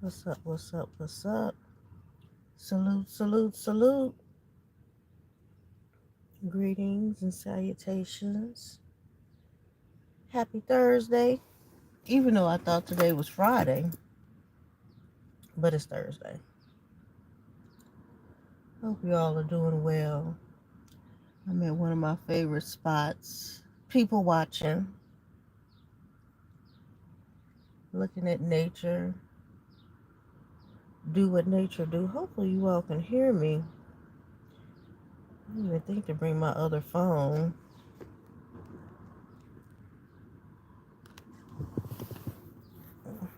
What's up? What's up? What's up? Salute, salute, salute. Greetings and salutations. Happy Thursday. Even though I thought today was Friday, but it's Thursday. Hope you all are doing well. I'm at one of my favorite spots. People watching, looking at nature, do what nature do. Hopefully you all can hear me. I didn't even think to bring my other phone.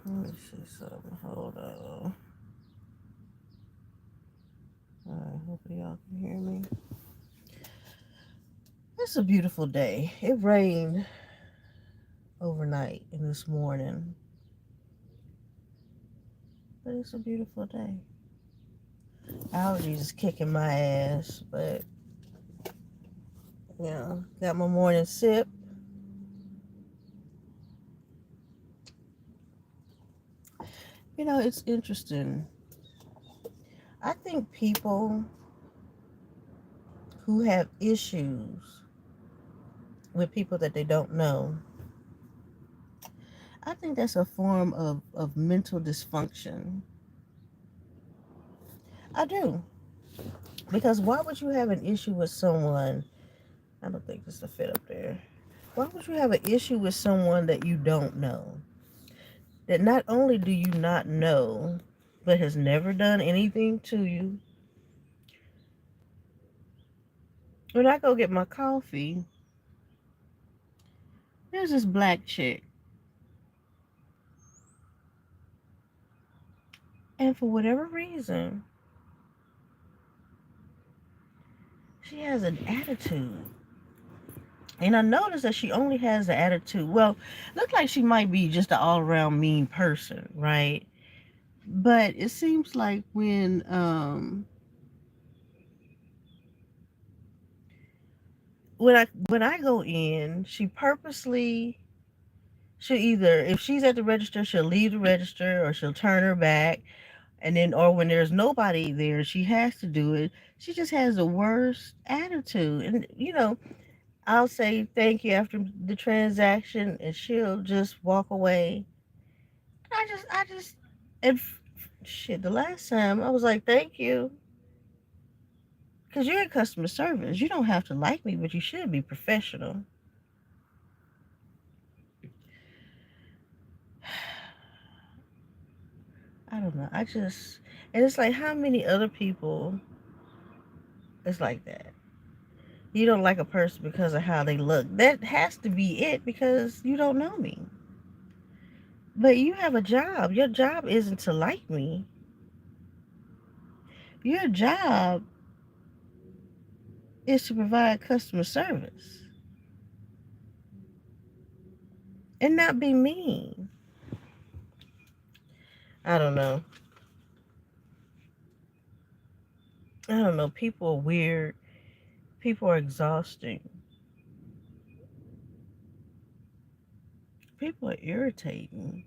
Let me see something. Hold on. Alright, hopefully y'all can hear me. It's a beautiful day. It rained overnight and this morning, but it's a beautiful day. Allergies is kicking my ass, but got my morning sip. It's interesting. I think people who have issues with people that they don't know, I think that's a form of mental dysfunction. I do. Because why would you have an issue with someone? I don't think this will fit up there. Why would you have an issue with someone that you don't know? That not only do you not know, but has never done anything to you. When I go get my coffee, there's this black chick. And for whatever reason, she has an attitude. And I noticed that she only has the attitude. Well, looked like she might be just an all-around mean person, right? But it seems like when I go in, she'll either, if she's at the register, she'll leave the register or she'll turn her back. And then, or when there's nobody there, she has to do it. She just has the worst attitude. And, I'll say thank you after the transaction and she'll just walk away. And shit, the last time I was like, thank you. Because you're in customer service. You don't have to like me, but you should be professional. I don't know. And it's like, how many other people it's like that? You don't like a person because of how they look. That has to be it because you don't know me. But you have a job. Your job isn't to like me. Your job is to provide customer service and not be mean. I don't know. I don't know. People are weird. People are exhausting. People are irritating.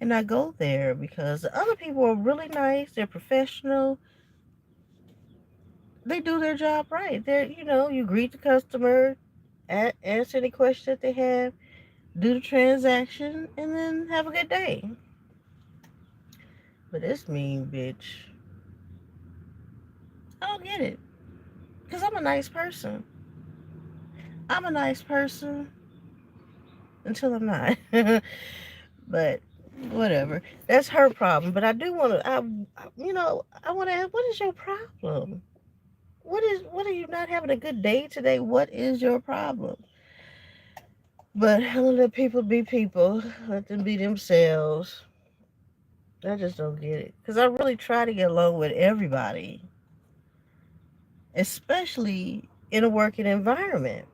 And I go there because the other people are really nice. They're professional. They do their job right. You greet the customer, answer any questions that they have, do the transaction, and then have a good day. But this mean bitch, I don't get it. Because I'm a nice person. I'm a nice person until I'm not. But whatever. That's her problem. But I do want to, I want to ask, what is your problem? What are you not having a good day today? What is your problem? But I'm gonna let people be people. Let them be themselves. I just don't get it. Because I really try to get along with everybody. Especially in a working environment.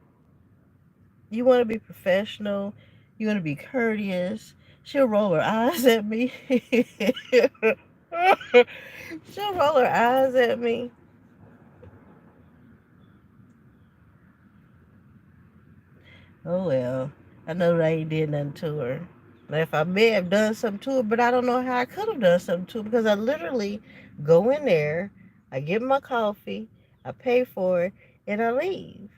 You want to be professional. You want to be courteous. She'll roll her eyes at me. She'll roll her eyes at me. Oh well. I know that I ain't did nothing to her. Now, if I may have done something to it, but I don't know how I could have done something to it because I literally go in there, I get my coffee, I pay for it, and I leave.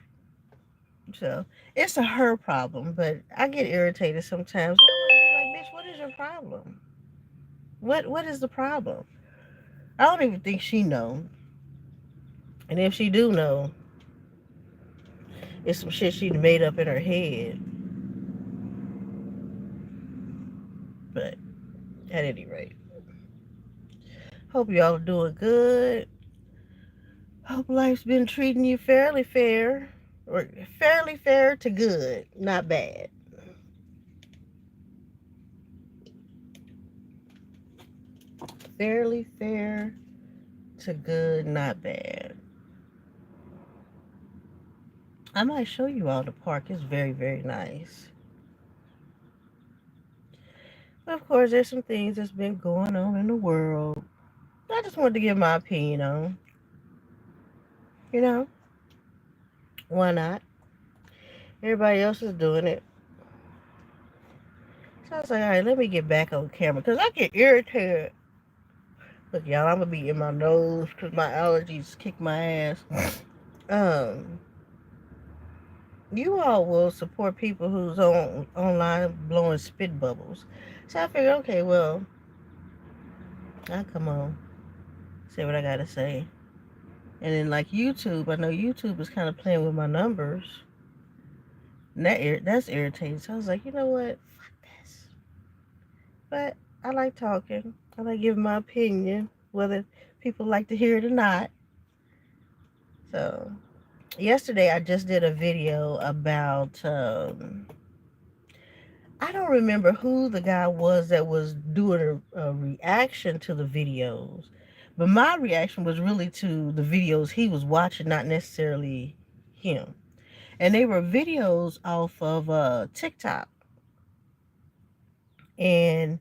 So it's a her problem, but I get irritated sometimes. I want to be like, bitch, what is your problem? What is the problem? I don't even think she know. And if she do know, it's some shit she made up in her head. But at any rate, hope y'all are doing good. Hope life's been treating you fairly fair. Or fairly fair to good, not bad. Fairly fair to good, not bad. I might show you all the park. It's very, very nice. But of course, there's some things that's been going on in the world. I just wanted to give my opinion on. You know, why not? Everybody else is doing it. So I was like, all right, let me get back on camera because I get irritated. Look, y'all, I'm gonna be in my nose because my allergies kick my ass. Um, you all will support people who's online blowing spit bubbles. So I figured, okay, well, I'll come on, say what I gotta say. And then like YouTube, I know YouTube is kind of playing with my numbers. And that's irritating. So I was like, you know what? Fuck this. But I like talking. I like giving my opinion, whether people like to hear it or not. So yesterday I just did a video about I don't remember who the guy was that was doing a reaction to the videos, but my reaction was really to the videos he was watching, not necessarily him. And they were videos off of TikTok, and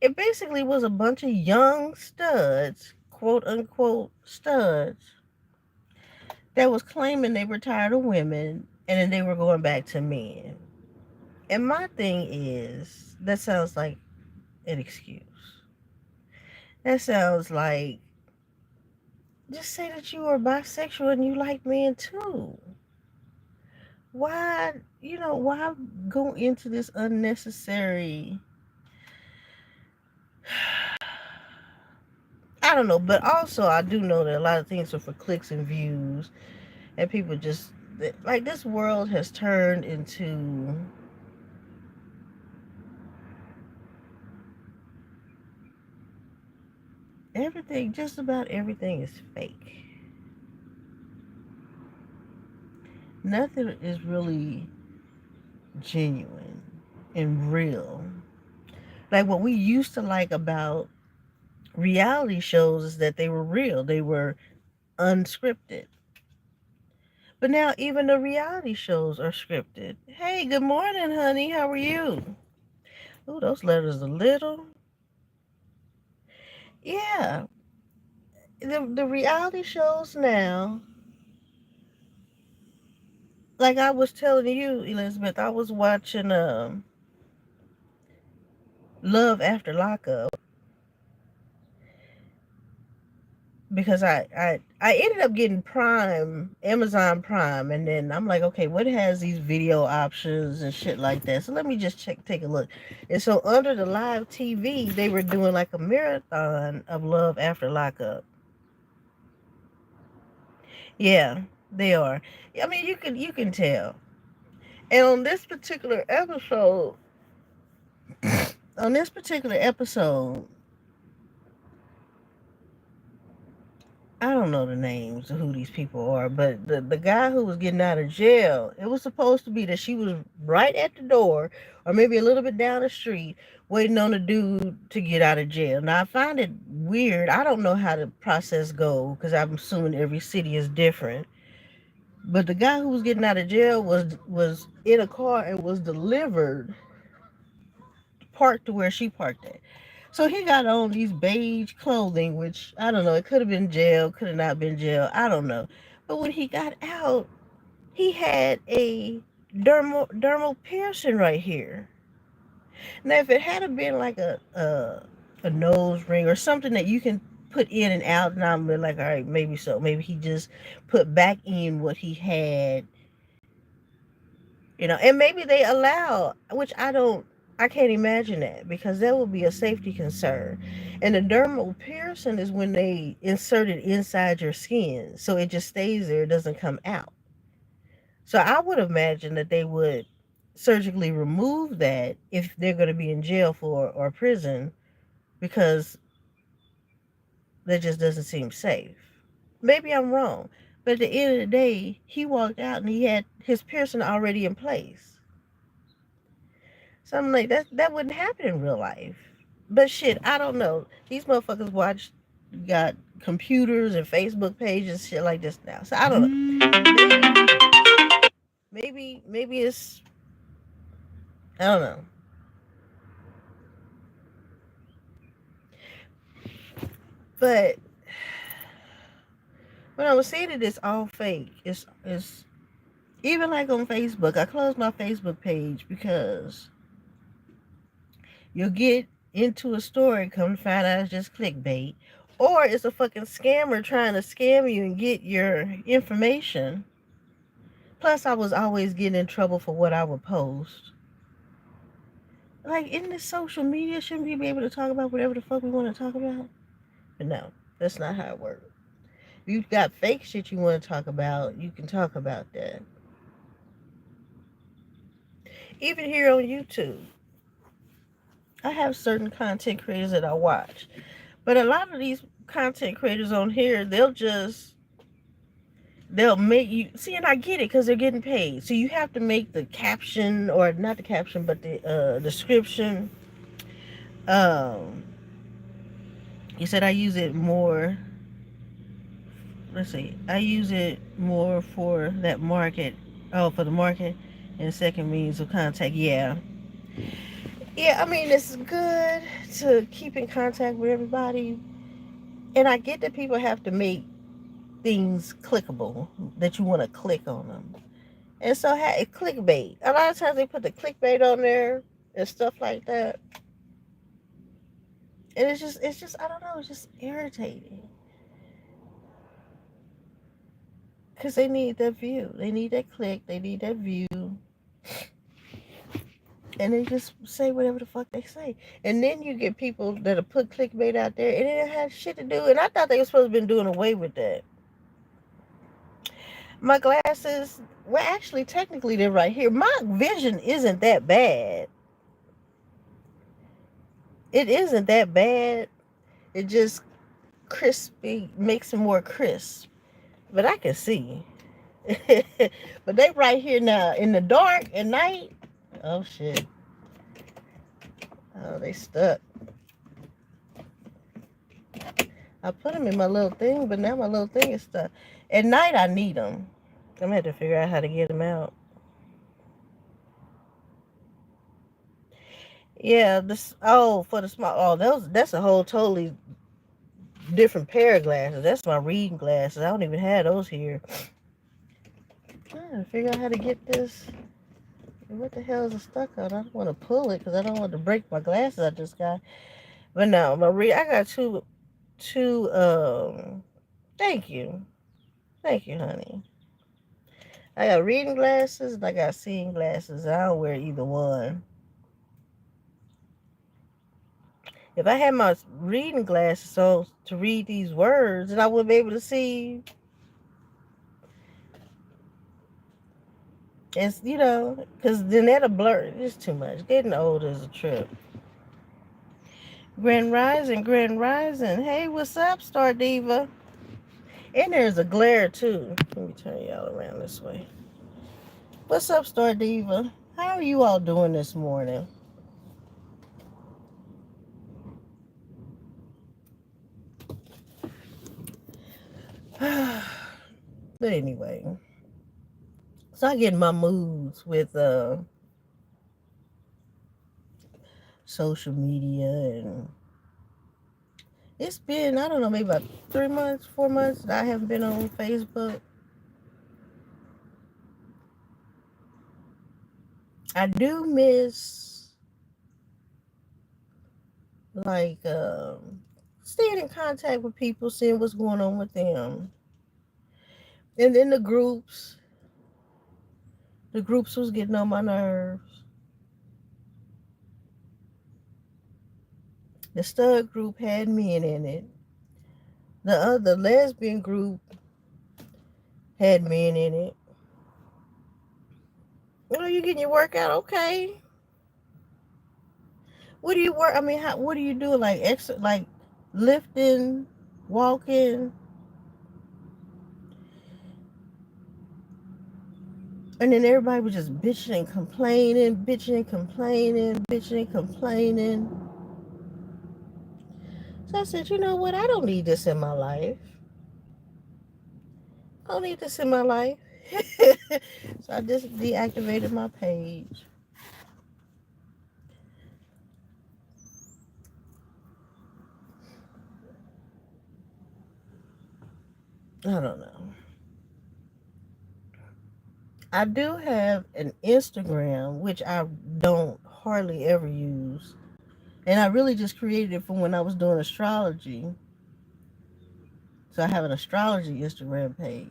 it basically was a bunch of young studs, quote unquote studs, that was claiming they were tired of women and then they were going back to men. And my thing is, that sounds like an excuse. That sounds like, just say that you are bisexual and you like men too. Why, why go into this unnecessary, I don't know, but also I do know that a lot of things are for clicks and views, and people just, like, this world has turned into, everything, just about everything is fake. Nothing is really genuine and real. Like what we used to like about reality shows is that they were real, they were unscripted. But now even the reality shows are scripted. Hey, good morning, honey. How are you? Oh, those letters are little. Yeah, the reality shows now, like I was telling you, Elizabeth, I was watching Love After Lockup because I ended up getting Prime, Amazon Prime, and then I'm like, okay, what has these video options and shit like that? So let me just take a look. And so under the live TV, they were doing like a marathon of Love After Lockup. Yeah, they are. I mean, you can tell. And on this particular episode, I don't know the names of who these people are, but the guy who was getting out of jail, it was supposed to be that she was right at the door, or maybe a little bit down the street, waiting on the dude to get out of jail. Now I find it weird. I don't know how the process goes because I'm assuming every city is different. But the guy who was getting out of jail was in a car and was delivered, parked to where she parked at. So he got on these beige clothing, which I don't know. It could have been jail, could have not been jail. I don't know. But when he got out, he had a dermal piercing right here. Now, if it had been like a nose ring or something that you can put in and out, and I'm like, all right, maybe so. Maybe he just put back in what he had, and maybe they allow, which I can't imagine that because that would be a safety concern. And the dermal piercing is when they insert it inside your skin, so it just stays there, it doesn't come out. So I would imagine that they would surgically remove that if they're going to be in jail for or prison because that just doesn't seem safe. Maybe I'm wrong, but at the end of the day, he walked out and he had his piercing already in place. So I'm like, that wouldn't happen in real life. But shit, I don't know. These motherfuckers got computers and Facebook pages, shit like this now. So I don't know. Maybe it's, I don't know. But when I was saying it, it's all fake. It's even like on Facebook. I closed my Facebook page because you'll get into a story, come to find out it's just clickbait, or it's a fucking scammer trying to scam you and get your information. Plus, I was always getting in trouble for what I would post. Like, in this social media, shouldn't we be able to talk about whatever the fuck we want to talk about? But no, that's not how it works. If you've got fake shit you want to talk about, you can talk about that. Even here on YouTube, I have certain content creators that I watch. But a lot of these content creators on here, they'll make you see, and I get it because they're getting paid. So you have to make the caption, or not the caption, but the description. Um, you said I use it more. Let's see, I use it more for that market. Oh, for the market, and second means of contact. Yeah, yeah. I mean, it's good to keep in contact with everybody, and I get that people have to make things clickable, that you want to click on them. And so, hey, clickbait. A lot of times they put the clickbait on there and stuff like that. And it's just, I don't know, it's just irritating. Because they need that view. They need that click. They need that view. And they just say whatever the fuck they say. And then you get people that'll put clickbait out there and it has shit to do. And I thought they were supposed to be doing away with that. My glasses, well, actually, technically, they're right here. My vision isn't that bad. It isn't that bad. It just crispy makes it more crisp. But I can see. But they right here now in the dark at night. Oh shit. Oh, they stuck. I put them in my little thing, but now my little thing is stuck. At night I need them. I'm gonna have to figure out how to get them out. Yeah, this, oh, for the small, oh, that's a whole totally different pair of glasses. That's my reading glasses. I don't even have those here. I gotta figure out how to get this. What the hell is it stuck on? I don't want to pull it because I don't want to break my glasses I just got. But no, I got two. Thank you, honey. I got reading glasses and I got seeing glasses. I don't wear either one. If I had my reading glasses on to read these words, then I wouldn't be able to see. It's, because then that'll blur. It's too much. Getting old is a trip. Grand Rising, Grand Rising. Hey, what's up, Star Diva? And there's a glare, too. Let me turn y'all around this way. What's up, Star Diva? How are you all doing this morning? But anyway, so I get in my moods with social media, and it's been, I don't know, maybe about 3 months, 4 months that I haven't been on Facebook. I do miss like staying in contact with people, seeing what's going on with them. And then the groups was getting on my nerves. The stud group had men in it. The other lesbian group had men in it. You getting your workout? Okay. What do you work? I mean, what do you do? Like like lifting, walking, and then everybody was just bitching and complaining, bitching and complaining, bitching and complaining. So I said, you know what? I don't need this in my life. I don't need this in my life. So I just deactivated my page. I don't know. I do have an Instagram, which I don't hardly ever use. And I really just created it from when I was doing astrology. So I have an astrology Instagram page.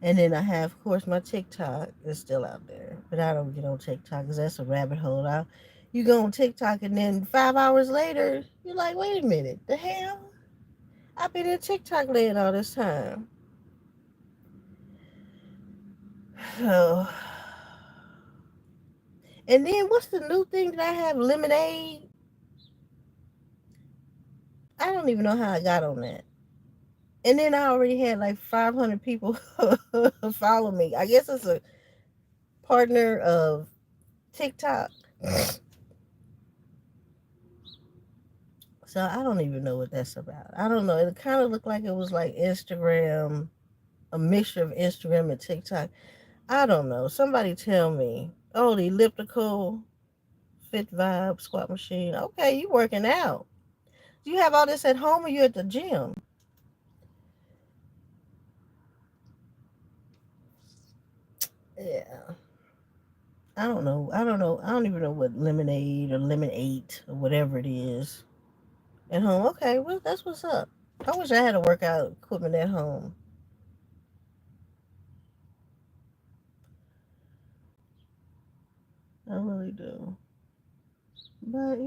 And then I have, of course, my TikTok is still out there. But I don't get on TikTok because that's a rabbit hole. You go on TikTok and then 5 hours later, you're like, wait a minute, the hell? I've been in TikTok land all this time. So, and then what's the new thing that I have? Lemonade? I don't even know how I got on that. And then I already had like 500 people follow me. I guess it's a partner of TikTok. So I don't even know what that's about. I don't know. It kind of looked like it was like Instagram, a mixture of Instagram and TikTok. I don't know. Somebody tell me. Oh, the elliptical, fit vibe, squat machine. Okay, you working out. Do you have all this at home or you at the gym? Yeah. I don't know. I don't know. I don't even know what lemonade or lemonade or whatever it is at home. Okay, well that's what's up. I wish I had a workout equipment at home. I really do. But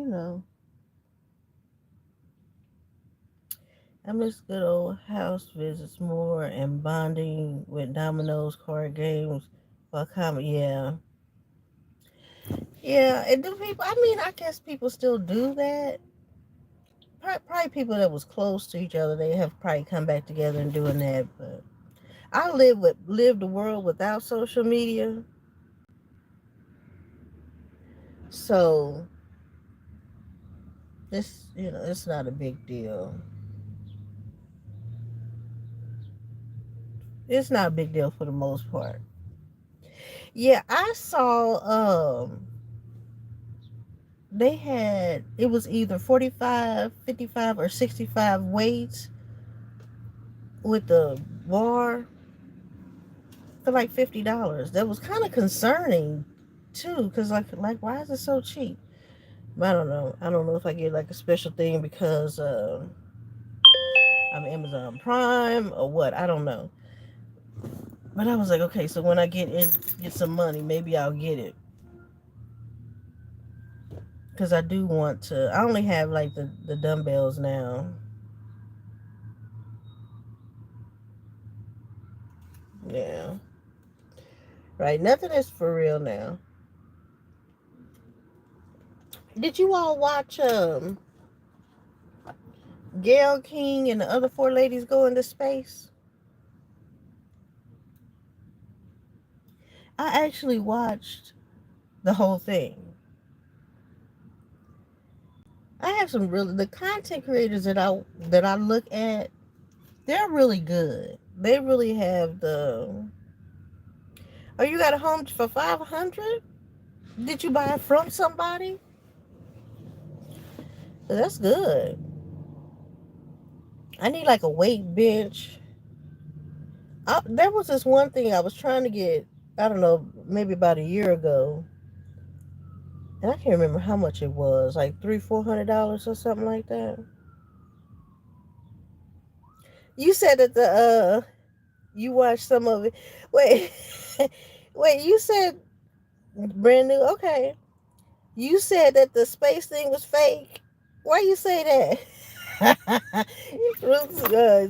I miss good old house visits more and bonding with dominoes, card games, yeah. Yeah, and do people, I mean, I guess people still do that. Probably people that was close to each other, they have probably come back together and doing that. But I live the world without social media, so it's not a big deal. It's not a big deal for the most part. Yeah, I saw they had, it was either 45, 55, or 65 weights with the bar for like $50. That was kind of concerning too, because like why is it so cheap? But I don't know. I don't know if I get like a special thing because I'm Amazon Prime or what. I don't know. But I was like, okay, so when I get some money, maybe I'll get it because I do want to. I only have like the dumbbells now. Yeah, right. Nothing is for real now. Did you all watch Gail King and the other four ladies go into space? I actually watched the whole thing. I have some really the content creators that I look at, they're really good. They really have the. Oh, you got a home for 500? Did you buy it from somebody? That's good. I need like a weight bench. There was this one thing I was trying to get. I don't know, maybe about a year ago, And I can't remember how much it was, like $300-$400 or something like that. You said that you watched some of it. Wait, wait. You said brand new. Okay. You said that the space thing was fake. Why you say that?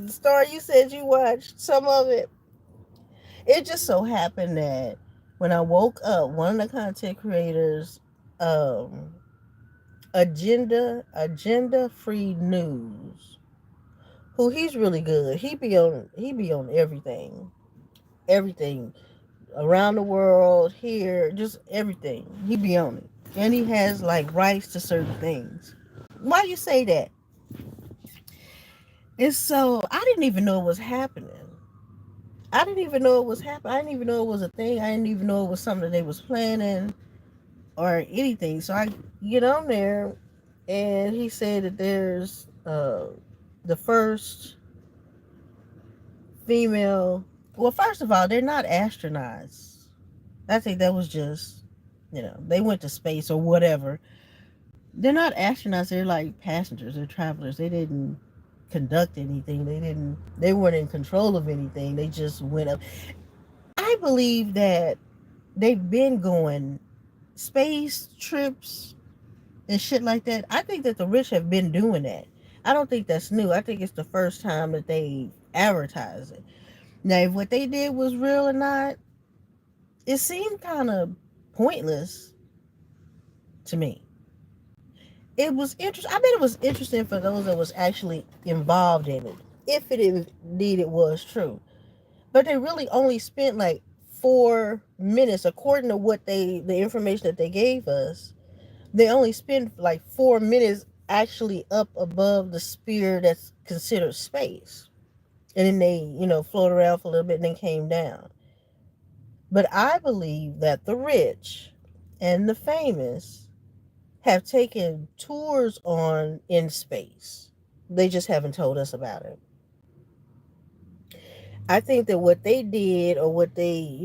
Star, you said you watched some of it. It just so happened that when I woke up, one of the content creators, um, Agenda Free News, who he's really good. He be on everything, everything around the world, here, just everything. He be on it, and he has like rights to certain things. Why you say that? And so I didn't even know it was happening. I didn't even know it was happening. I didn't even know it was a thing. I didn't even know it was something that they was planning or anything. So I get on there, and he said that there's the first female. Well, first of all, they're not astronauts. I think that was just, they went to space or whatever. They're not astronauts. They're like passengers. They're travelers. They didn't conduct anything. They weren't in control of anything. They just went up. I believe that they've been going space trips and shit like that. I think that the rich have been doing that. I don't think that's new. I think it's the first time that they advertise it. Now, if what they did was real or not, it seemed kind of pointless to me. It was interesting. I bet it was interesting for those that was actually involved in it, if it indeed it was true. But they really only spent like 4 minutes, according to the information that they gave us. They only spent like 4 minutes actually up above the sphere that's considered space, and then they float around for a little bit and then came down. But I believe that the rich and the famous have taken tours on in space. They just haven't told us about it. I think that what they did, or what they,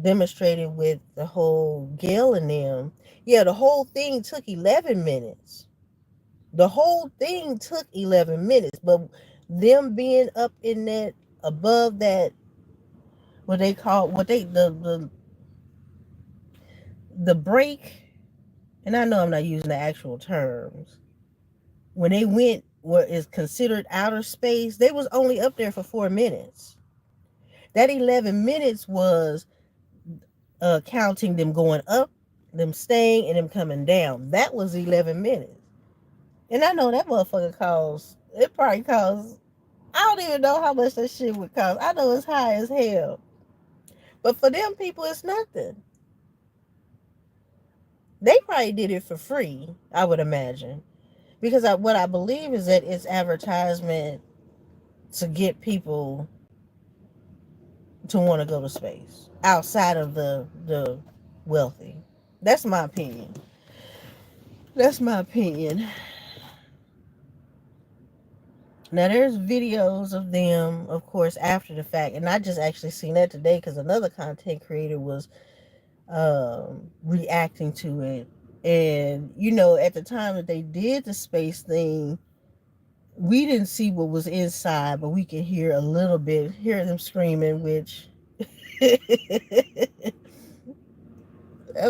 demonstrated with the whole Gail and them, yeah, the whole thing took 11 minutes. The whole thing took 11 minutes, but them being up in that, above that, what they call, the break, and I know I'm not using the actual terms, when they went what is considered outer space, they was only up there for 4 minutes. That 11 minutes was counting them going up, them staying, and them coming down. That was 11 minutes. And I know that motherfucker costs, it probably costs, I don't even know how much that shit would cost. I know it's high as hell. But for them people, it's nothing. They probably did it for free, I would imagine. Because what I believe is that it's advertisement to get people to want to go to space outside of the wealthy. That's my opinion. That's my opinion. Now there's videos of them, of course, after the fact, and I just actually seen that today because another content creator was reacting to it. And at the time that they did the space thing, we didn't see what was inside, but we could hear a little bit, hear them screaming, which I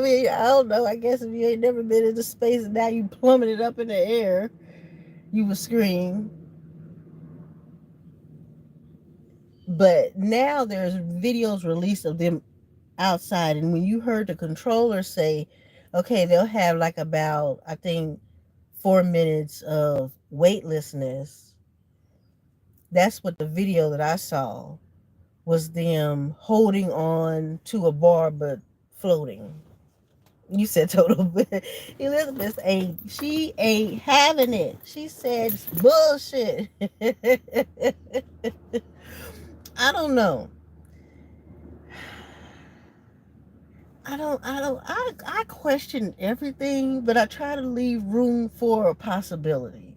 mean, I don't know. I guess if you ain't never been into space and now you plummeted up in the air, you would scream. But now there's videos released of them outside, and when you heard the controller say, okay, they'll have like about, I think, 4 minutes of weightlessness. That's what the video that I saw was, them holding on to a bar but floating. You said total, but Elizabeth ain't having it. She said bullshit. I don't know. I question everything, but I try to leave room for possibilities.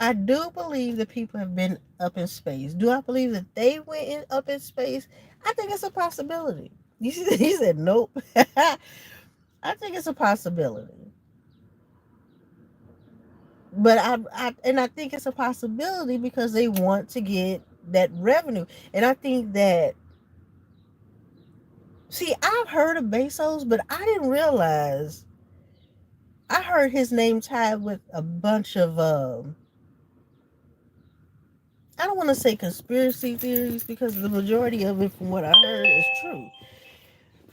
I do believe that people have been up in space. Do I believe that they went up in space? I think it's a possibility. He said nope. I think it's a possibility. But I think it's a possibility because they want to get that revenue. And I think that, see, I've heard of Bezos, but I didn't realize, I heard his name tied with a bunch of I don't want to say conspiracy theories because the majority of it from what I heard is true.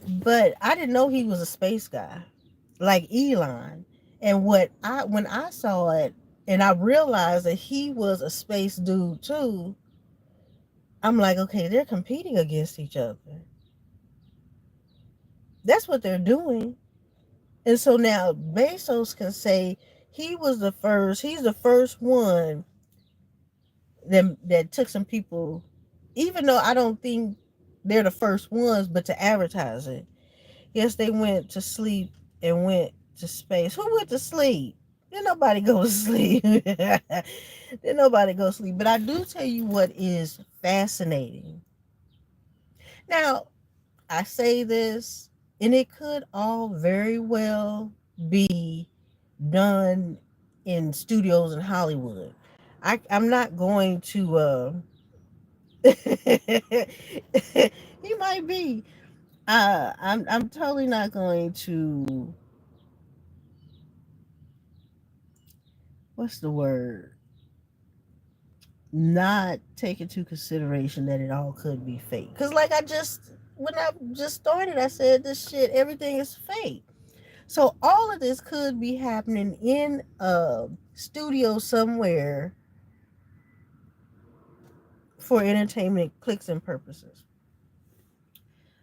But I didn't know he was a space guy like Elon. And when I saw it and I realized that he was a space dude too, I'm like, okay, they're competing against each other. That's what they're doing. And so now Bezos can say he's the first one that took some people, even though I don't think they're the first ones, but to advertise it. Yes, they went to sleep and went to space. Who went to sleep? Did nobody go to sleep? Did nobody go to sleep? But I do tell you what is fascinating. Now, I say this, and it could all very well be done in studios in Hollywood. I'm not going to he might be. I'm totally not going to, what's the word? Not take into consideration that it all could be fake. Cause like when I just started, I said this shit, everything is fake. So all of this could be happening in a studio somewhere for entertainment clicks and purposes.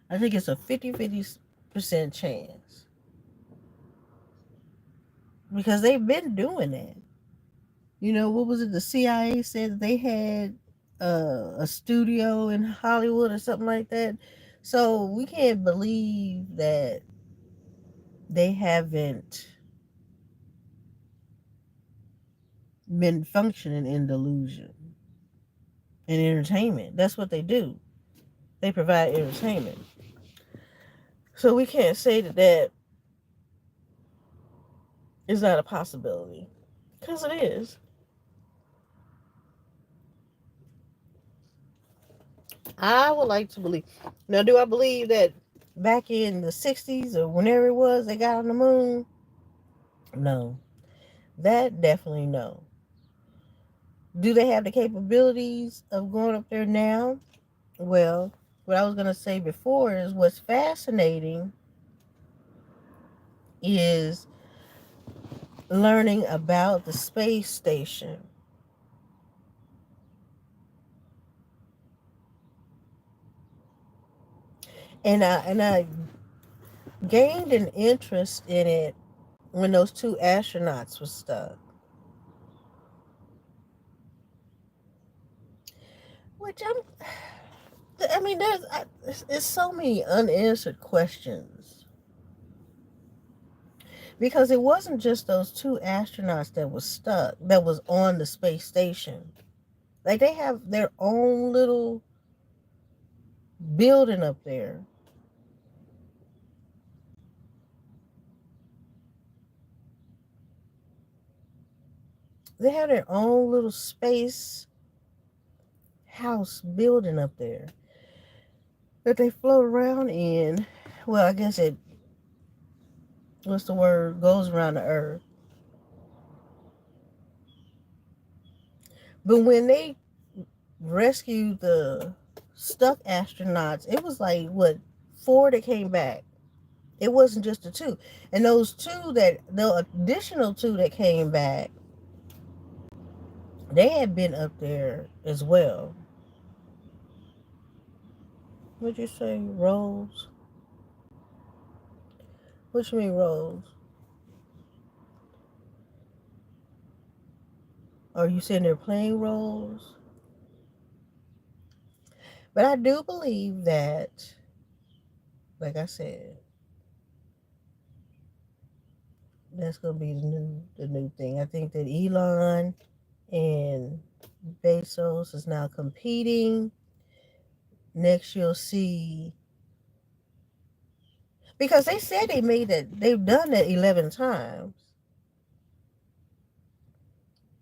I think it's a 50% chance because they've been doing that. You know, what was it? The CIA said that they had a studio in Hollywood or something like that. So we can't believe that they haven't been functioning in delusion and entertainment. That's what they do. They provide entertainment. So we can't say that that is not a possibility because it is. I would like to believe. Now, do I believe that back in the 60s or whenever it was they got on the moon? No. That definitely no. Do they have the capabilities of going up there now? Well, what I was going to say before is what's fascinating is learning about the space station. And I gained an interest in it when those two astronauts were stuck. Which I mean, there's so many unanswered questions because it wasn't just those two astronauts that was stuck, that was on the space station. Like they have their own little building up there. They have their own little space house building up there that they float around in. Well, I guess it, what's the word, goes around the earth. But when they rescued the stuck astronauts, it was like what, four that came back. It wasn't just the two. And those two the additional two that came back, they had been up there as well. What'd you say, Rose? What you mean, Rose? Are you saying they're playing roles? But I do believe that, like I said, that's gonna be the new thing. I think that Elon and Bezos is now competing. Next, you'll see, Because they said they made it, they've done it 11 times.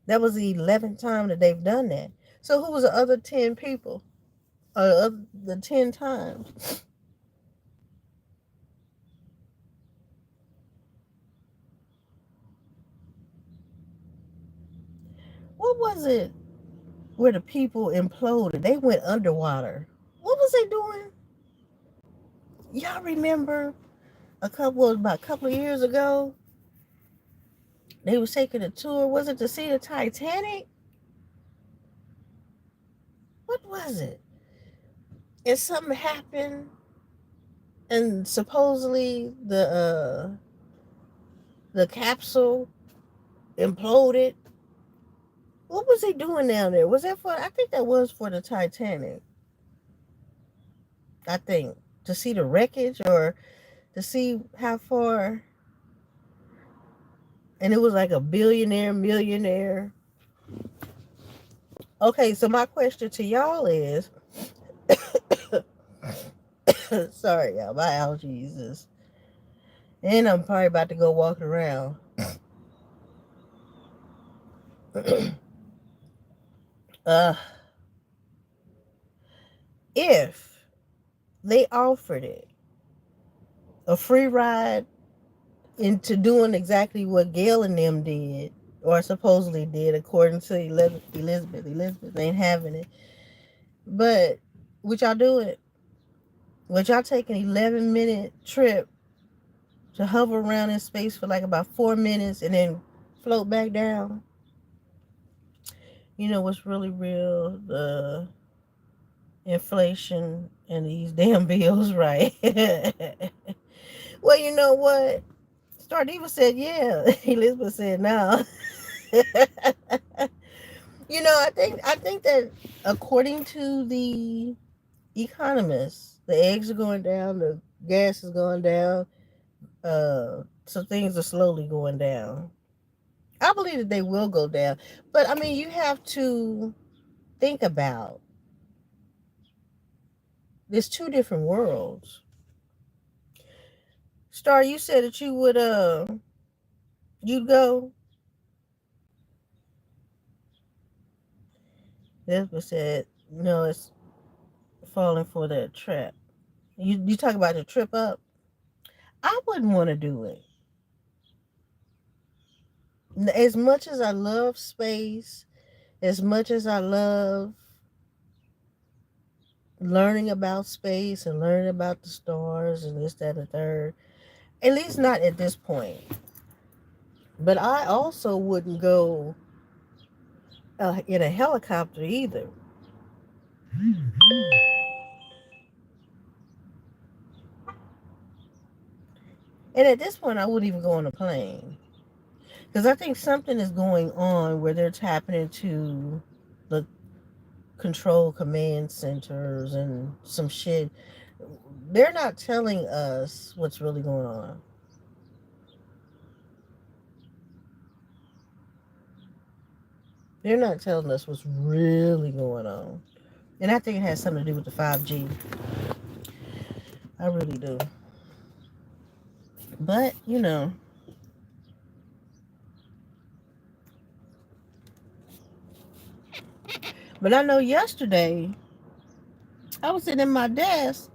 That was the 11th time that they've done that. So who was the other 10 people? The 10 times? What was it where the people imploded? They went underwater. What was they doing? Y'all remember about a couple of years ago? They was taking a tour. Was it to see the Titanic? What was it? And something happened, and supposedly the capsule imploded. What was he doing down there? Was that for? I think that was for the Titanic. I think to see the wreckage or to see how far. And it was like a billionaire, millionaire. Okay, so my question to y'all is, sorry, y'all, my allergies is, and I'm probably about to go walking around. uh, if they offered it a free ride into doing exactly what Gail and them did, or supposedly did, according to Elizabeth. Elizabeth ain't having it. But would y'all do it? Would y'all take an 11-minute trip to hover around in space for like about 4 minutes and then float back down? You know what's really real? The inflation and these damn bills, right? Well, you know what? Star Diva said, yeah. Elizabeth said, no. You know, I think that according to the economists, the eggs are going down, the gas is going down, so things are slowly going down. I believe that they will go down. But I mean, you have to think about there's two different worlds. Star, you said that you would you'd go. Elizabeth said, no, it's falling for that trap. You talk about the trip up. I wouldn't want to do it. As much as I love space, as much as I love learning about space and learning about the stars and this, that, and the third, at least not at this point. But I also wouldn't go in a helicopter either. And at this point, I wouldn't even go on a plane. Because I think something is going on where they're tapping into the control command centers and some shit. They're not telling us what's really going on. They're not telling us what's really going on. And I think it has something to do with the 5G. I really do. But, you know. But I know yesterday, I was sitting at my desk,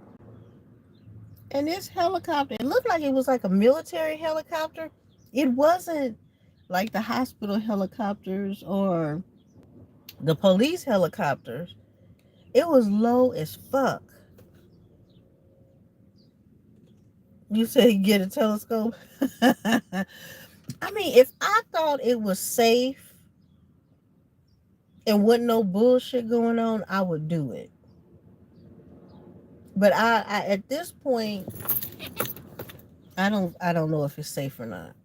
and this helicopter, it looked like it was like a military helicopter. It wasn't like the hospital helicopters or the police helicopters. It was low as fuck. You said you get a telescope? I mean, if I thought it was safe and wasn't no bullshit going on, I would do it. But I at this point, I don't know if it's safe or not.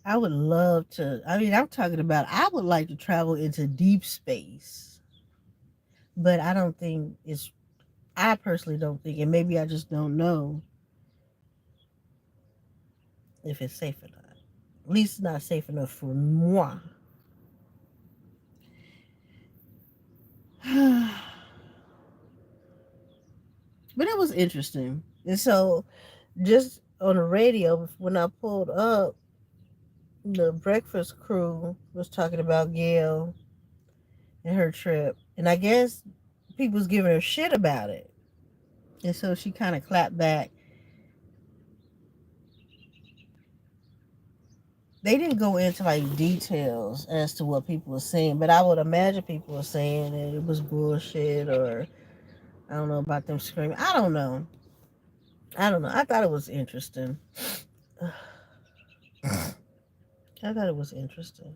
I would love to. I mean, I'm talking about I would like to travel into deep space. But I don't think it's I personally don't think, and maybe I just don't know if it's safe or not. At least it's not safe enough for moi. But it was interesting. And so, just on the radio, when I pulled up, the breakfast crew was talking about Gail and her trip. And I guess people was giving her shit about it. And so she kind of clapped back. They didn't go into like details as to what people were saying, but I would imagine people were saying that it was bullshit, or I don't know about them screaming. I don't know. I don't know. I thought it was interesting. I thought it was interesting.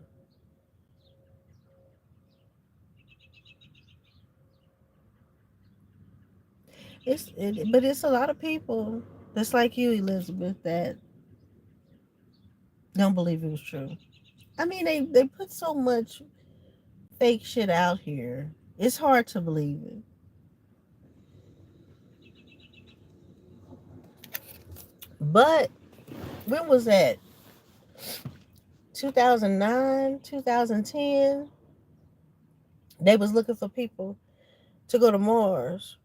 But it's a lot of people that's like you, Elizabeth, that don't believe it was true. I mean, they put so much fake shit out here. It's hard to believe it. But when was that? 2009, 2010. They was looking for people to go to Mars.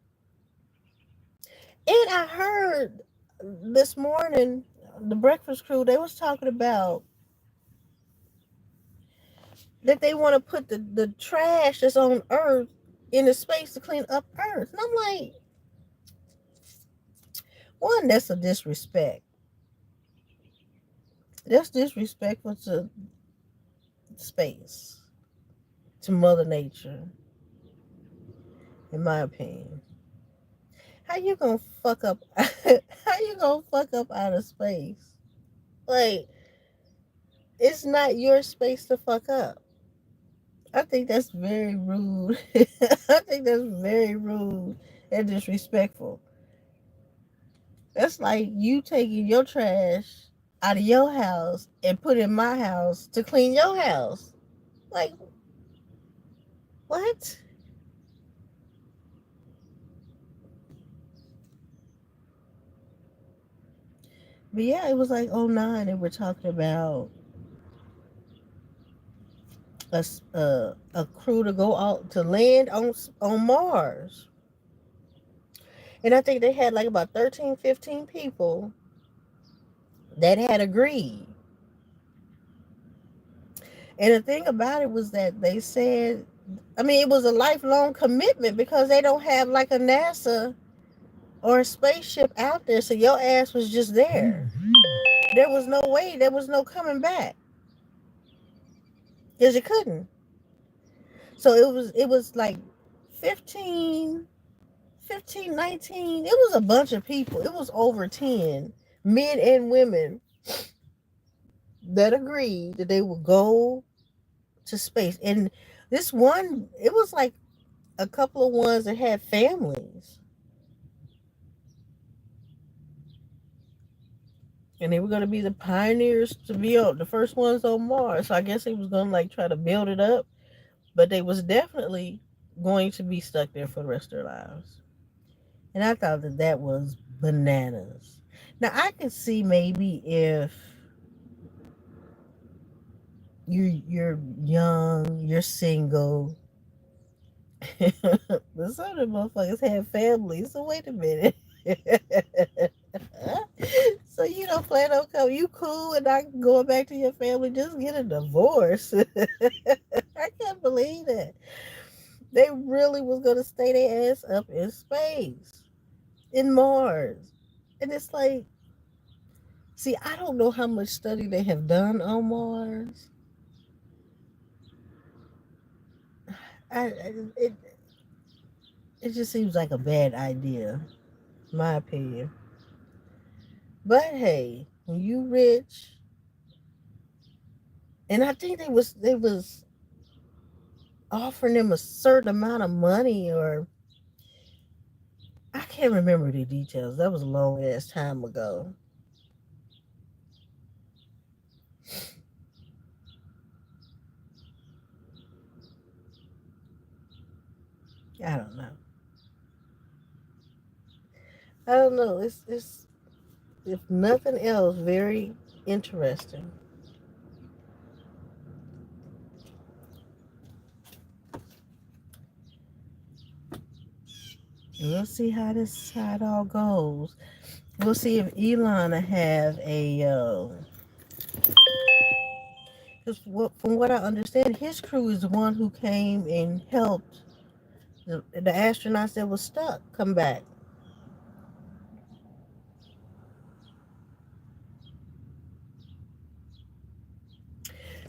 And I heard this morning the breakfast crew, they was talking about that they want to put the trash that's on Earth in the space to clean up Earth. And I'm like, one, that's a disrespect. That's disrespectful to space, to Mother Nature, in my opinion. How you gonna fuck up? How you gonna fuck up outer space? Like, it's not your space to fuck up. I think that's very rude. I think that's very rude and disrespectful. That's like you taking your trash out of your house and put in my house to clean your house. Like, what? But yeah, it was like '09, and we're talking about a crew to go out to land on Mars. And I think they had like about 13, 15 people that had agreed. And the thing about it was that they said, I mean, it was a lifelong commitment because they don't have like a NASA or a spaceship out there. So your ass was just there. There was no way, there was no coming back. Because you couldn't. So it was like 15, 15, 19. It was a bunch of people. It was over 10 men and women that agreed that they would go to space. And this one, it was like a couple of ones that had families. And they were going to be the pioneers to be on the first ones on Mars. So I guess they was going to like try to build it up. But they was definitely going to be stuck there for the rest of their lives. And I thought that that was bananas. Now I could see maybe if you're young, you're single, but some of the motherfuckers have families. So wait a minute. So you don't plan on coming? You cool and not going back to your family? Just get a divorce. I can't believe that they really was gonna stay their ass up in space, in Mars, and it's like, see, I don't know how much study they have done on Mars. I it it just seems like a bad idea, in my opinion. But hey, when you rich, and I think they was offering them a certain amount of money, or I can't remember the details. That was a long ass time ago. I don't know. I don't know. It's if nothing else, very interesting. We'll see how it all goes. We'll see if Elon will have a. Because from what I understand, his crew is the one who came and helped the astronauts that was stuck come back.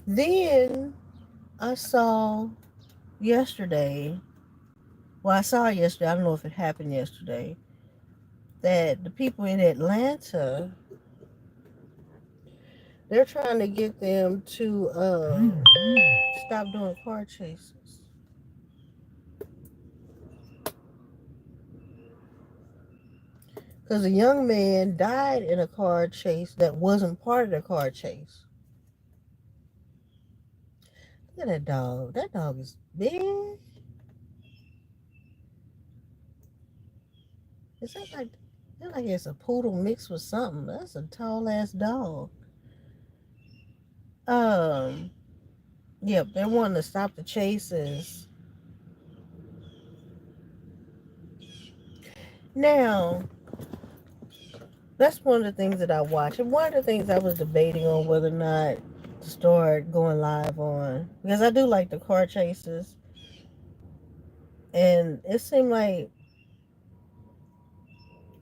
Then I saw yesterday. Well, I saw yesterday. I don't know if it happened yesterday. That the people in Atlanta, they're trying to get them to stop doing car chases. Because a young man died in a car chase that wasn't part of the car chase. Look at that dog. That dog is big. It's like it's a poodle mixed with something. That's a tall ass dog. Um, yep, they're wanting to stop the chases. Now, that's one of the things that I watch. And one of the things I was debating on whether or not to start going live on. Because I do like the car chases. And it seemed like,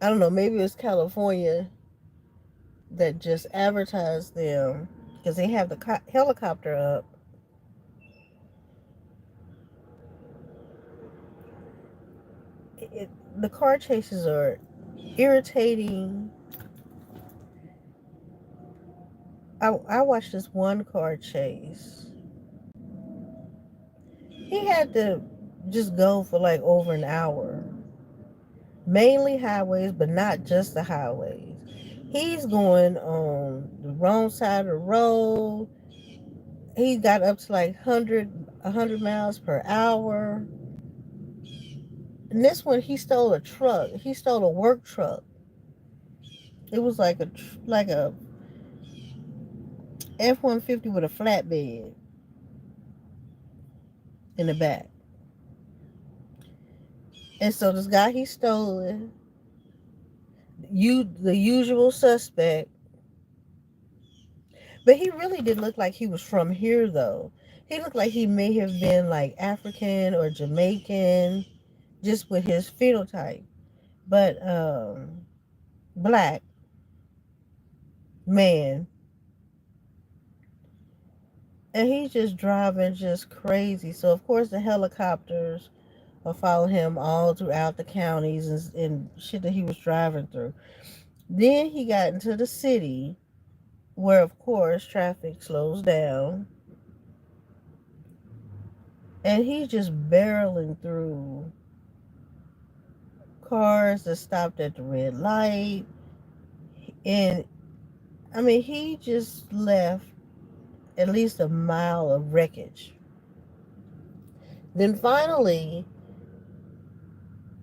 I don't know, maybe it was California that just advertised them. Because they have the helicopter up. The car chases are irritating. I watched this one car chase. He had to just go for like over an hour. Mainly highways, but not just the highways. He's going on the wrong side of the road. He got up to like 100 miles per hour. And this one, he stole a truck. He stole a work truck. It was like a F-150 with a flatbed in the back. And so this guy he stole it, the usual suspect, but he really didn't look like he was from here though. He looked like he may have been like African or Jamaican, just with his phenotype. But black man, and he's just driving just crazy. So of course the helicopters will follow him all throughout the counties and shit that he was driving through. Then he got into the city where of course traffic slows down and he's just barreling through cars that stopped at the red light. And I mean, he just left at least a mile of wreckage. Then finally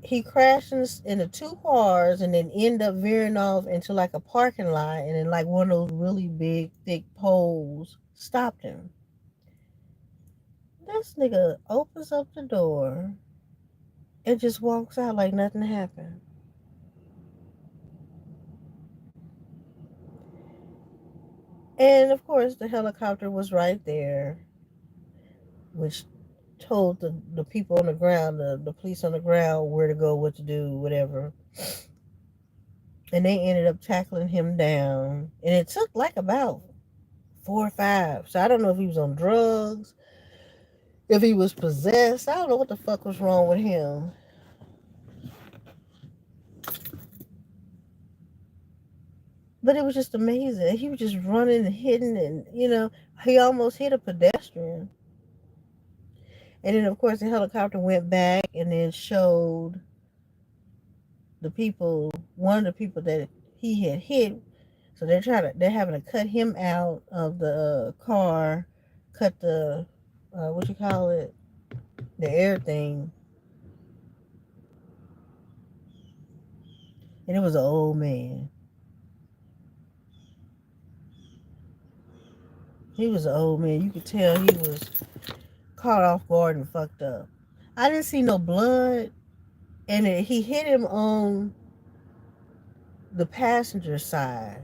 he crashed into two cars and then ended up veering off into like a parking lot, and then like one of those really big thick poles stopped him. This nigga opens up the door and just walks out like nothing happened. And of course, the helicopter was right there, which told the people on the ground, the police on the ground, where to go, what to do, whatever. And they ended up tackling him down. And it took like about 4 or 5. So I don't know if he was on drugs, if he was possessed. I don't know what the fuck was wrong with him. But it was just amazing. He was just running and hitting, and he almost hit a pedestrian. And then, of course, the helicopter went back and then showed one of the people that he had hit. So they're having to cut him out of the car, cut the, what you call it, the air thing. And it was an old man. He was an old man. You could tell he was caught off guard and fucked up. I didn't see no blood, and he hit him on the passenger side.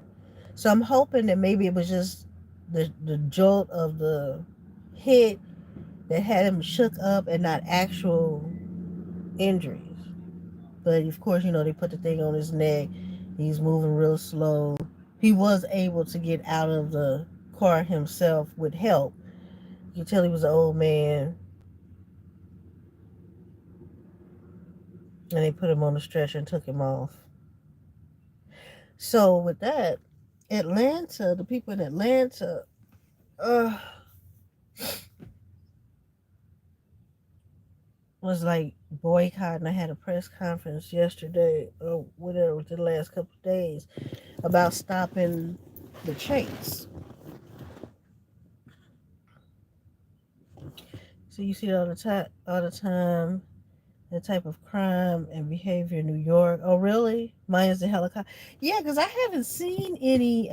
So I'm hoping that maybe it was just the jolt of the hit that had him shook up and not actual injuries. But of course, they put the thing on his neck. He's moving real slow. He was able to get out of the car himself with help. You can tell he was an old man. And they put him on the stretcher and took him off. So with that, Atlanta, the people in Atlanta, uh, was like boycotting. I had a press conference yesterday, or whatever, within the last couple of days, about stopping the chase. So you see it all the time, that type of crime and behavior in New York. Oh, really? Mine is the helicopter. Yeah, because I haven't seen any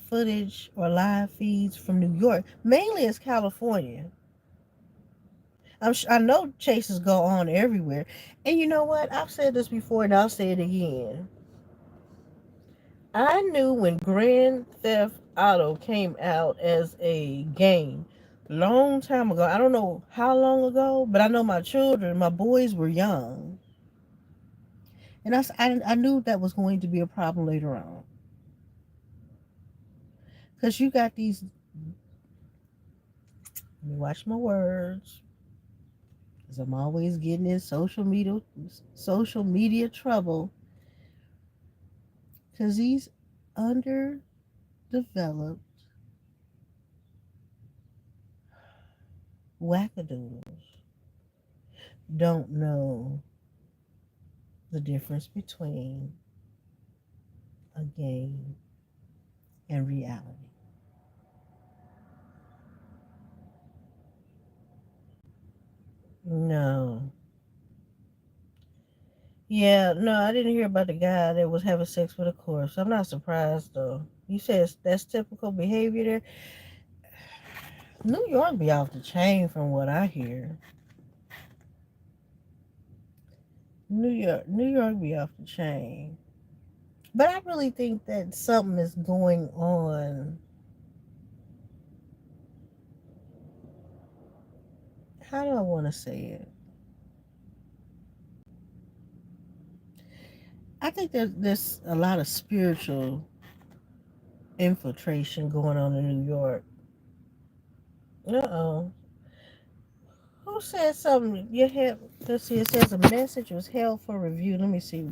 footage or live feeds from New York. Mainly it's California. I know chases go on everywhere. And you know what? I've said this before and I'll say it again. I knew when Grand Theft Auto came out as a game long time ago. I don't know how long ago, but I know my boys were young. And I knew that was going to be a problem later on. Because you got these, let me watch my words. Because I'm always getting in social media trouble. Because these underdeveloped wackadoodles don't know the difference between a game and reality. No. Yeah, no, I didn't hear about the guy that was having sex with a corpse. I'm not surprised though. You said that's typical behavior there. New York be off the chain from what I hear. New York be off the chain. But I really think that something is going on. How do I want to say it? I think there's a lot of spiritual infiltration going on in New York. Uh-oh. Who said something? Let's see, it says a message was held for review. Let me see.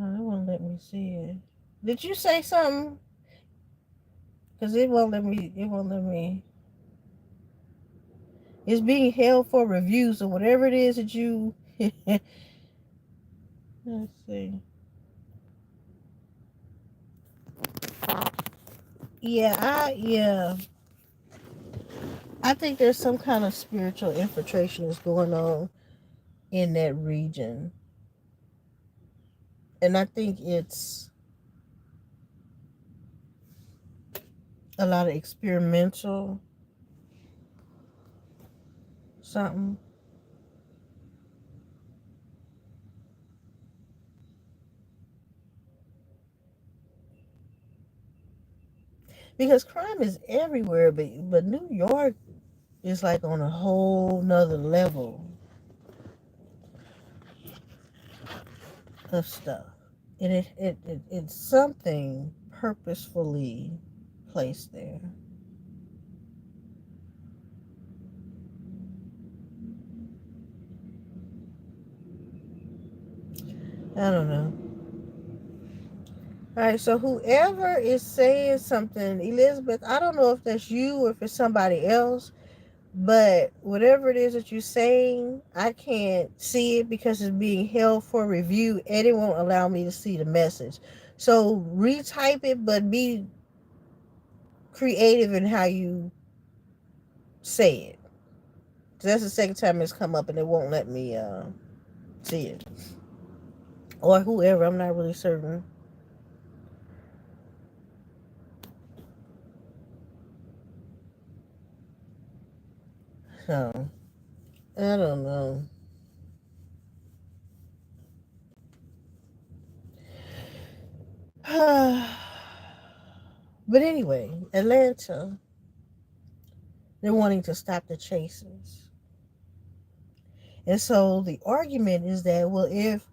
Oh, it won't let me see it. Did you say something? Because it won't let me. It's being held for review, so whatever it is that you, let's see. Yeah, I think there's some kind of spiritual infiltration that's going on in that region. And I think it's a lot of experimental something. Because crime is everywhere, but New York is like on a whole nother level of stuff. And it's something purposefully placed there. I don't know. All right, so whoever is saying something, Elizabeth, I don't know if that's you or if it's somebody else, but whatever it is that you're saying, I can't see it because it's being held for review and it won't allow me to see the message. So retype it, but be creative in how you say it. That's the second time it's come up and it won't let me see it. Or whoever, I'm not really certain. So, I don't know. But anyway, Atlanta, they're wanting to stop the chases. And so the argument is that, well, if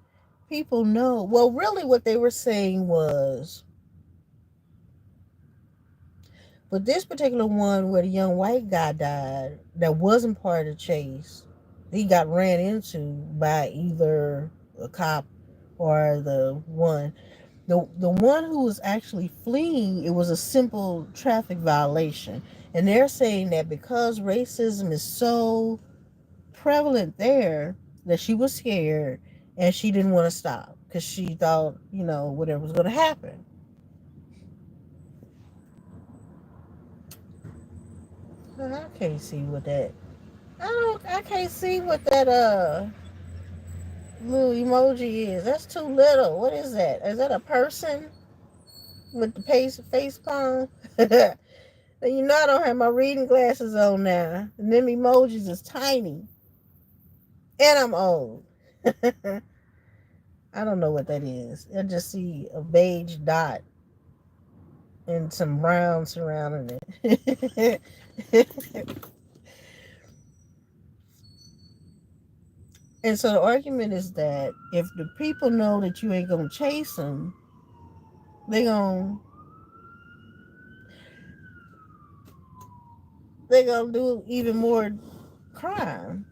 people know, well, really what they were saying was, but this particular one where the young white guy died, that wasn't part of the chase, he got ran into by either a cop or the one who was actually fleeing. It was a simple traffic violation, and they're saying that because racism is so prevalent there, that she was scared and she didn't want to stop because she thought, whatever was going to happen. I can't see what that. I can't see what that little emoji is. That's too little. What is that? Is that a person with the face palm? I don't have my reading glasses on now. And them emojis is tiny. And I'm old. I don't know what that is. I just see a beige dot and some brown surrounding it. And so the argument is that if the people know that you ain't gonna chase them, they gonna do even more crime.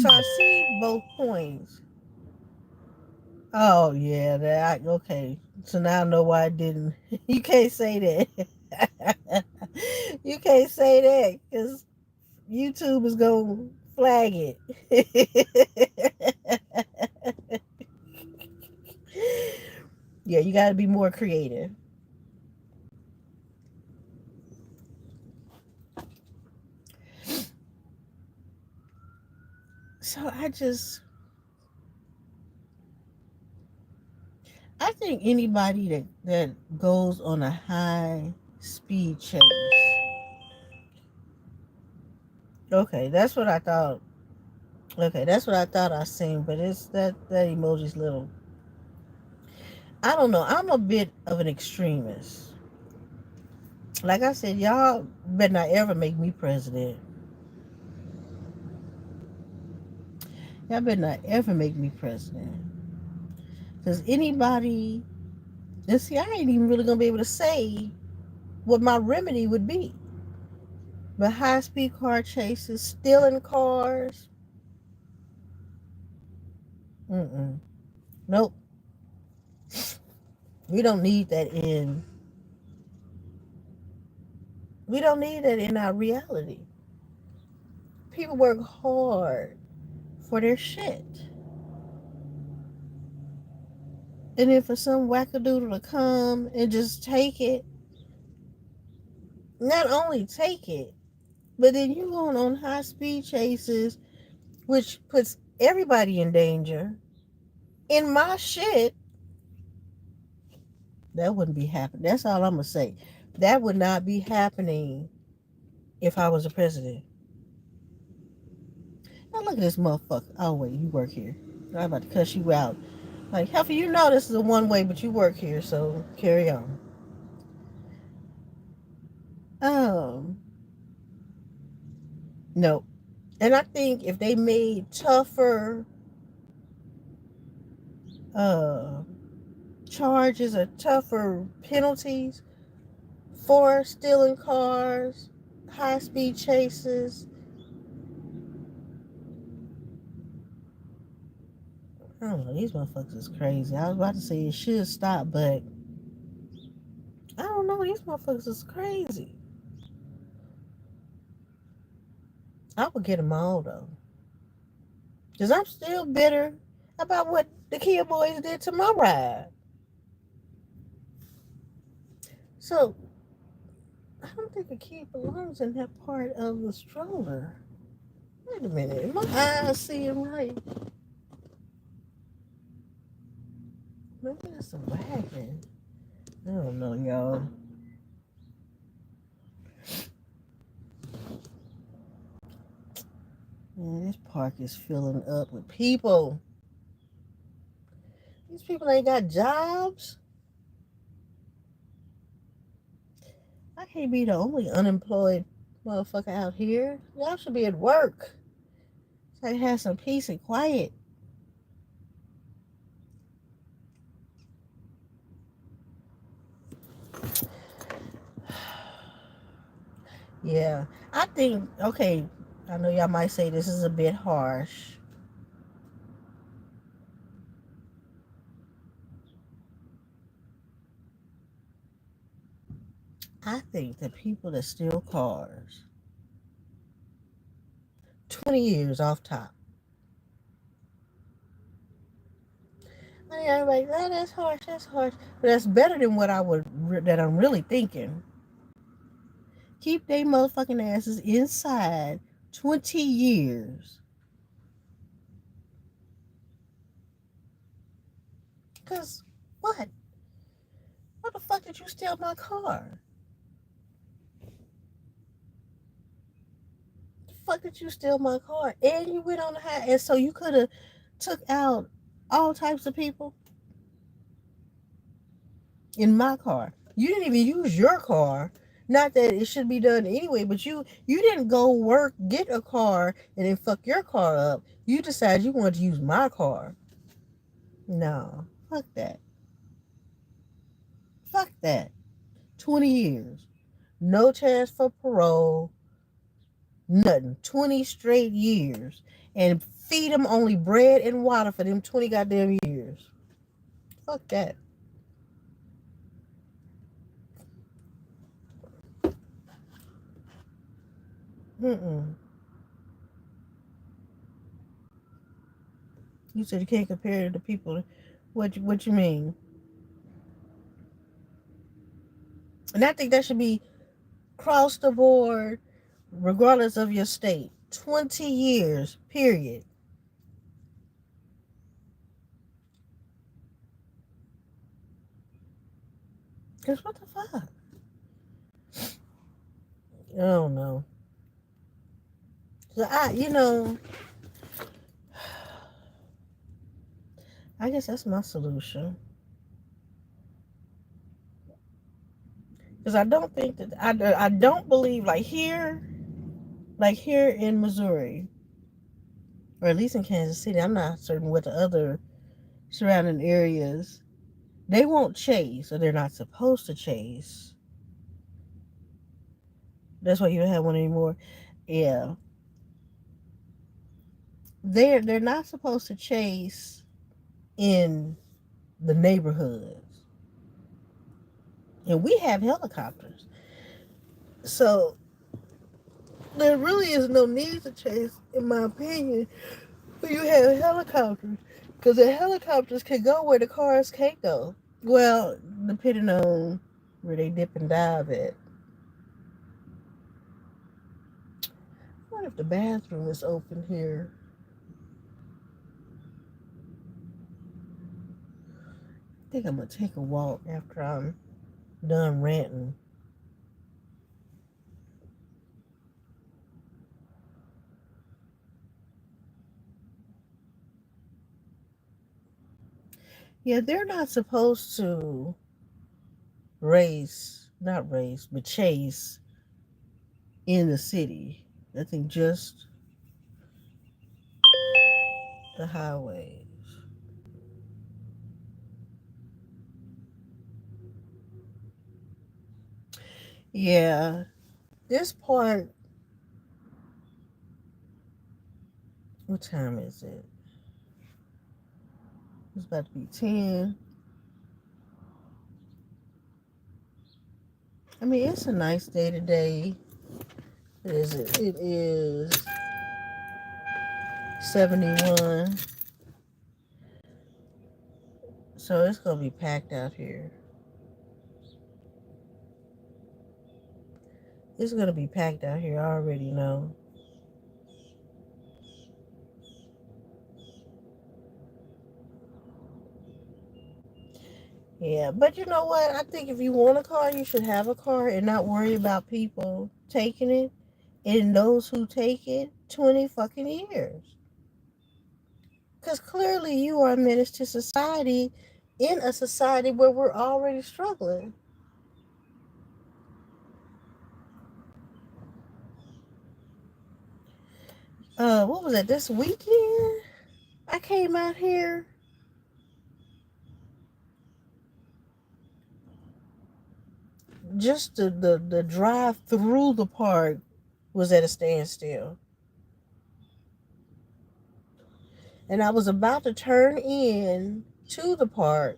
So I see both points. Oh yeah, okay. So now I know why I didn't. You can't say that. You can't say that because YouTube is gonna flag it. Yeah, you got to be more creative. So I think anybody that goes on a high speed chase. Okay, that's what I thought. Okay, that's what I thought I seen, but it's that emoji's little. I don't know. I'm a bit of an extremist. Like I said, y'all better not ever make me president. Y'all better not ever make me president. Because anybody, and see, I ain't even really gonna be able to say what my remedy would be. But high speed car chases, stealing cars, nope. We don't need that in. We don't need that in our reality. People work hard for their shit. And then for some wackadoodle to come and just take it, not only take it, but then you going on high speed chases, which puts everybody in danger. In my shit, that wouldn't be happening. That's all I'm gonna say. That would not be happening if I was a president. Now look at this motherfucker. Oh wait, you work here. I'm about to cuss you out. Like, Heifer, you know this is a one way, but you work here, so carry on. Um, no. And I think if they made tougher uh charges or tougher penalties for stealing cars, high speed chases, I don't know, these motherfuckers is crazy. I was about to say it should stop, but I don't know, these motherfuckers is crazy. I would get them all though. Because I'm still bitter about what the Kia boys did to my ride. So, I don't think a key belongs in that part of the stroller. Wait a minute. My eyes seeing right. Maybe that's a wagon. I don't know, y'all. Man, this park is filling up with people. These people ain't got jobs. I can't be the only unemployed motherfucker out here. Y'all should be at work. So I have some peace and quiet. Yeah, I think, okay, I know y'all might say this is a bit harsh. I think that people that steal cars, 20 years off top. I mean, everybody's like, oh, that's harsh, that's harsh. But that's better than what that I'm really thinking. Keep they motherfucking asses inside 20 years. Because what? What the fuck did you steal my car? The fuck did you steal my car? And you went on the high, and so you could have took out all types of people in my car. You didn't even use your car. Not that it should be done anyway, but you didn't go work, get a car, and then fuck your car up. You decided you wanted to use my car. No, fuck that. Fuck that. 20 years. No chance for parole. Nothing. 20 straight years. And feed them only bread and water for them 20 goddamn years. Fuck that. Mm-mm. You said you can't compare it to people. What you mean? And I think that should be across the board, regardless of your state. 20 years, period. Because what the fuck? I don't know. So I guess that's my solution. Because I don't think that, I don't believe, like here in Missouri, or at least in Kansas City, I'm not certain what the other surrounding areas, they won't chase, or they're not supposed to chase. That's why you don't have one anymore. Yeah. They're not supposed to chase in the neighborhoods. And we have helicopters. So there really is no need to chase, in my opinion, when you have helicopters. Because the helicopters can go where the cars can't go. Well, depending on where they dip and dive at. What if the bathroom is open here? I think I'm going to take a walk after I'm done ranting. Yeah, they're not supposed to not race, but chase in the city. I think just the highways. Yeah, this part, what time is it? It's about to be 10. I mean, it's a nice day today. It is 71. So it's going to be packed out here. It's going to be packed out here, I already know. Yeah, but you know what? I think if you want a car, you should have a car and not worry about people taking it. and those who take it 20 fucking years. Because clearly you are a menace to society in a society where we're already struggling. What was it, this weekend? I came out here. Just the drive through the park was at a standstill. And I was about to turn in to the park,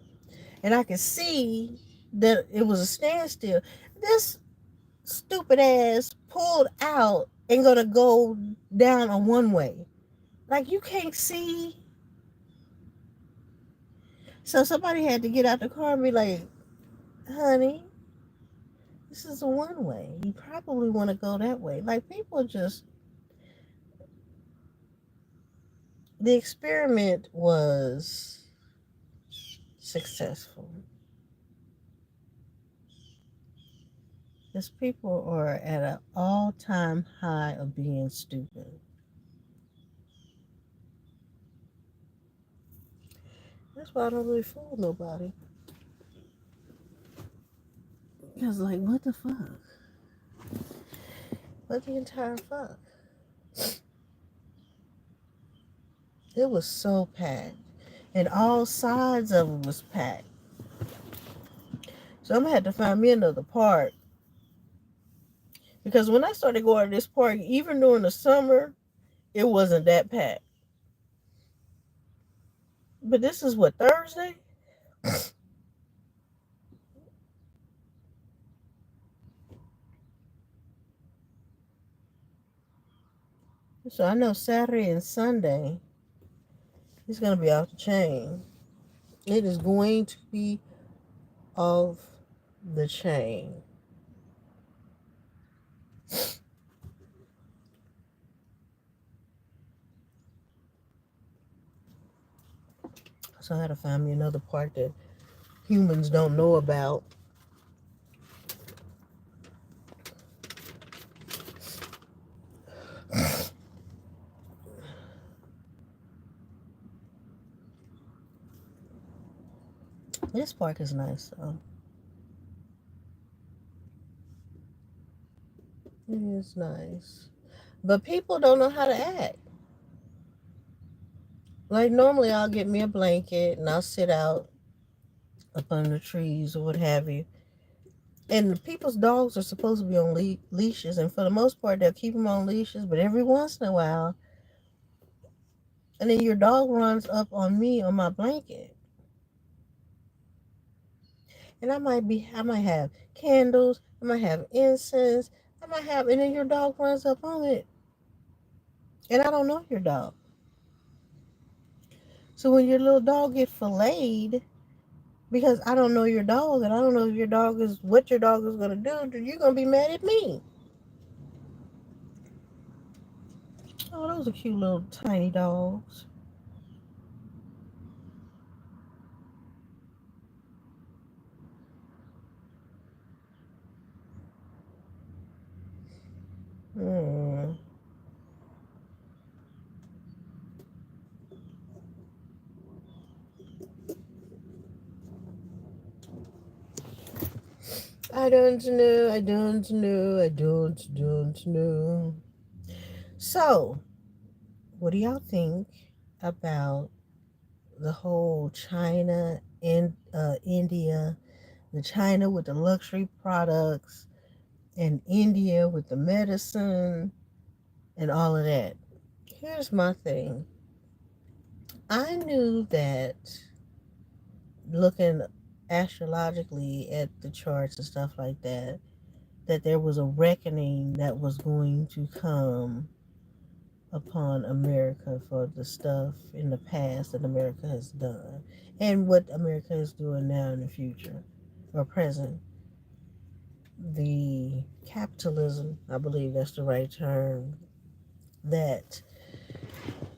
and I could see that it was a standstill. This stupid ass pulled out and gonna go down a one way. Like, you can't see. So somebody had to get out the car and be like, honey, this is a one way. You probably want to go that way. Like, people just, the experiment was successful. Because people are at an all-time high of being stupid. That's why I don't really fool nobody. Because, like, what the fuck? What the entire fuck? It was so packed. And all sides of it was packed. So I'm going to have to find me another park. Because when I started going to this park, even during the summer, it wasn't that packed. But this is what, Thursday? So I know Saturday and Sunday, it's going to be off the chain. It is going to be off the chain. So I had to find me another park that humans don't know about. This park is nice, though. It is nice. But people don't know how to act. Like, normally I'll get me a blanket and I'll sit out up under the trees or what have you. And people's dogs are supposed to be on leashes, and for the most part, they'll keep them on leashes. But every once in a while, and then your dog runs up on me on my blanket, and I might have candles, I might have incense, and then your dog runs up on it, and I don't know your dog. So when your little dog get filleted, because I don't know your dog, and I don't know if your dog is what your dog is gonna do, then you're gonna be mad at me. Oh, those are cute little tiny dogs. Hmm. I don't know, I don't know, I don't know. So, what do y'all think about the whole China and India, the China with the luxury products, and India with the medicine and all of that? Here's my thing. I knew that looking astrologically at the charts and stuff like that, that there was a reckoning that was going to come upon America for the stuff in the past that America has done and what America is doing now in the future or present. The capitalism, I believe that's the right term, that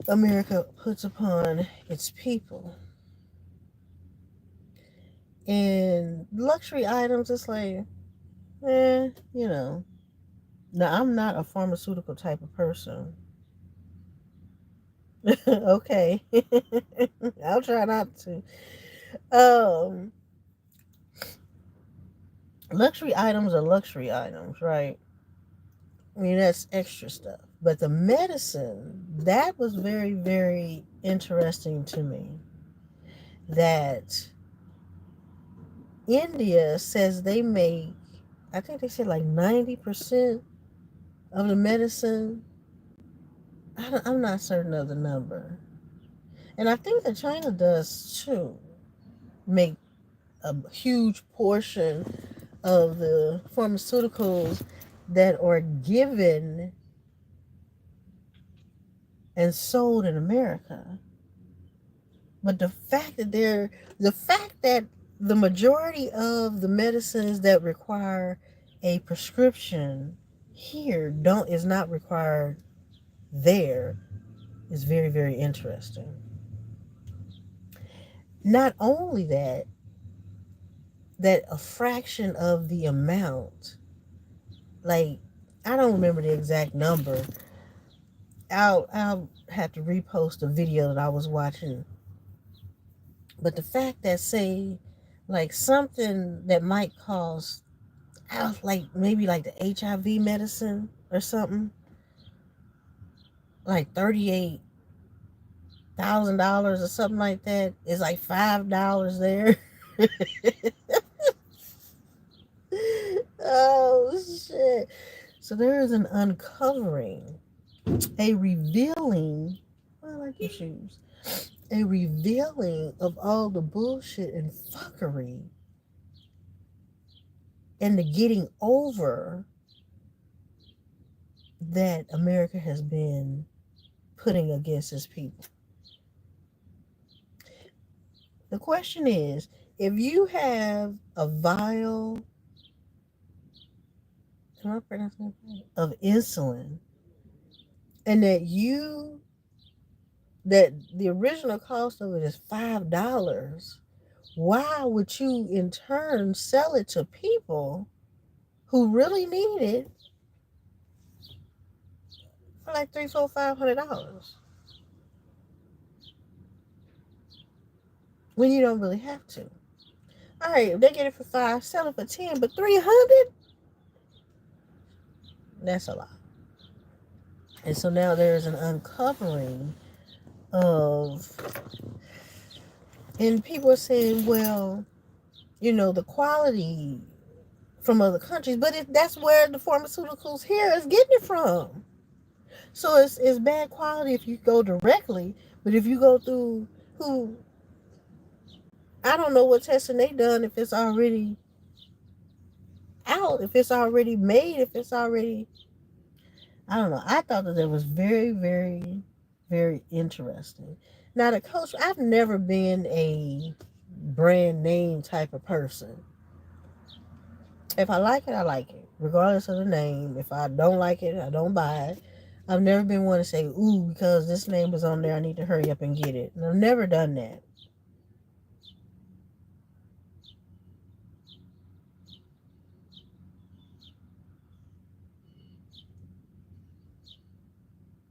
America puts upon its people. And luxury items, it's like, you know, Now, I'm not a pharmaceutical type of person. Okay. I'll try not to. Um, Luxury items are luxury items, right? I mean, that's extra stuff. But the medicine, that was very, very interesting to me. That India says they make, I think they said like 90% of the medicine. I'm not certain of the number. And I think that China does too, make a huge portion of the pharmaceuticals that are given and sold in America. But the fact that the majority of the medicines that require a prescription here don't is not required there is very, very interesting. Not only that, that a fraction of the amount, like I don't remember the exact number. I'll have to repost a video that I was watching. But the fact that say like something that might cost like maybe like the HIV medicine or something, like $38,000 or something like that, is like $5 there. Oh shit. So there is an uncovering, a revealing, I like your shoes, a revealing of all the bullshit and fuckery and the getting over that America has been putting against its people. The question is, if you have a vial, am I pronouncing it, of insulin, and that the original cost of it is $5, why would you in turn sell it to people who really need it for like $300, $400, $500 when you don't really have to? All right, if they get it for $5, sell it for $10, but $300, that's a lot. And so now there's an uncovering of, and people are saying, well, the quality from other countries, but that's where the pharmaceuticals here is getting it from. So it's bad quality if you go directly, but if you go through who, I don't know what testing they done, if it's already out, if it's already made, if it's already, I don't know. I thought that was very, very, very interesting. Now the coach, I've never been a brand name type of person. If I like it, I like it, regardless of the name. If I don't like it, I don't buy it. I've never been one to say, ooh, because this name is on there, I need to hurry up and get it. And I've never done that.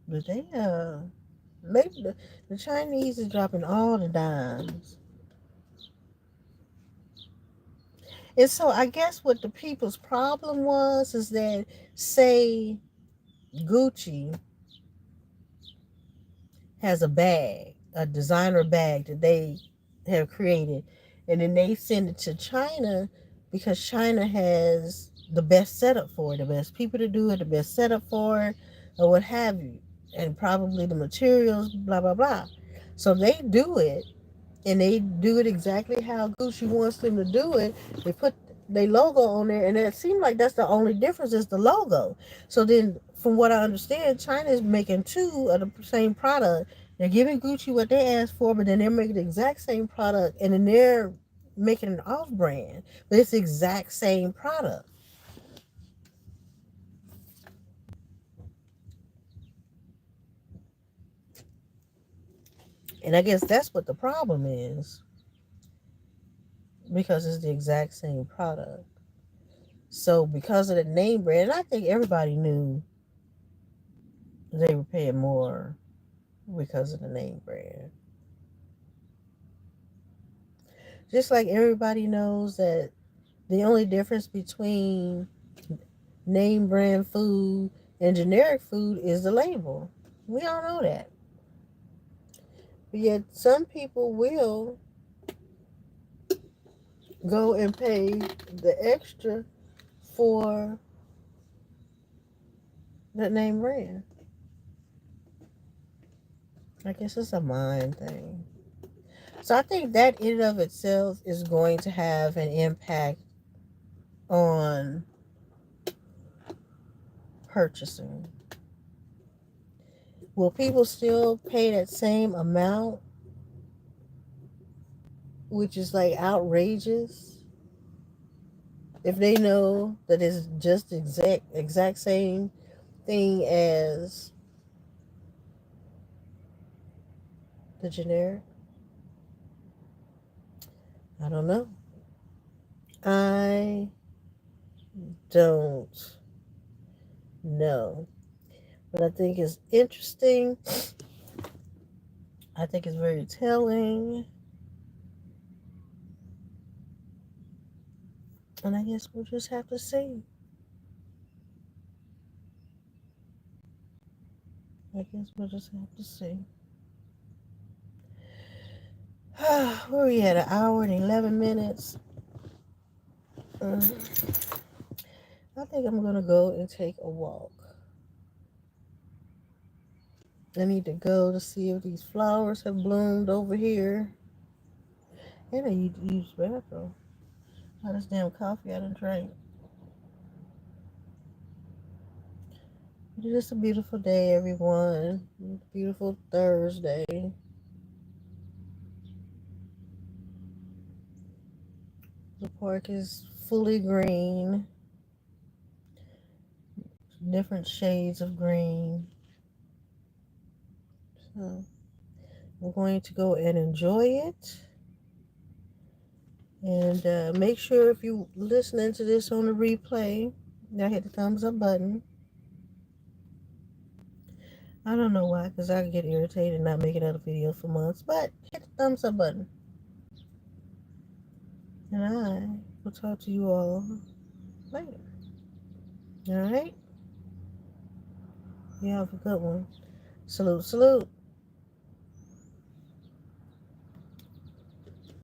But maybe the Chinese is dropping all the dimes. And so I guess what the people's problem was is that, say, Gucci has a bag, a designer bag that they have created, and then they send it to China because China has the best setup for it, the best people to do it, the best setup for it, or what have you, and probably the materials, blah, blah, blah. So they do it, and they do it exactly how Gucci wants them to do it. They put their logo on there, and it seems like that's the only difference is the logo. So then, from what I understand, China is making two of the same product. They're giving Gucci what they asked for, but then they're making the exact same product, and then they're making an off-brand, but it's the exact same product. And I guess that's what the problem is, because it's the exact same product. So because of the name brand, I think everybody knew they were paying more because of the name brand. Just like everybody knows that the only difference between name brand food and generic food is the label. We all know that. But yet some people will go and pay the extra for the name brand. I guess it's a mind thing. So I think that in and of itself is going to have an impact on purchasing. Will people still pay that same amount, which is like outrageous, if they know that it's just exact same thing as the generic? I don't know. I don't know. But I think it's interesting. I think it's very telling. And I guess we'll just have to see. I guess we'll just have to see. Where are we at? An hour and 11 minutes. I think I'm going to go and take a walk. I need to go to see if these flowers have bloomed over here. And I need to use the bathroom. All this damn coffee I done drank. It's just a beautiful day, everyone. Beautiful Thursday. The park is fully green. Different shades of green. So I'm going to go and enjoy it. And make sure if you're listening to this on the replay, now hit the thumbs up button. I don't know why, because I get irritated not making other videos for months, but hit the thumbs up button. And I will talk to you all later. All right? You have a good one. Salute, salute.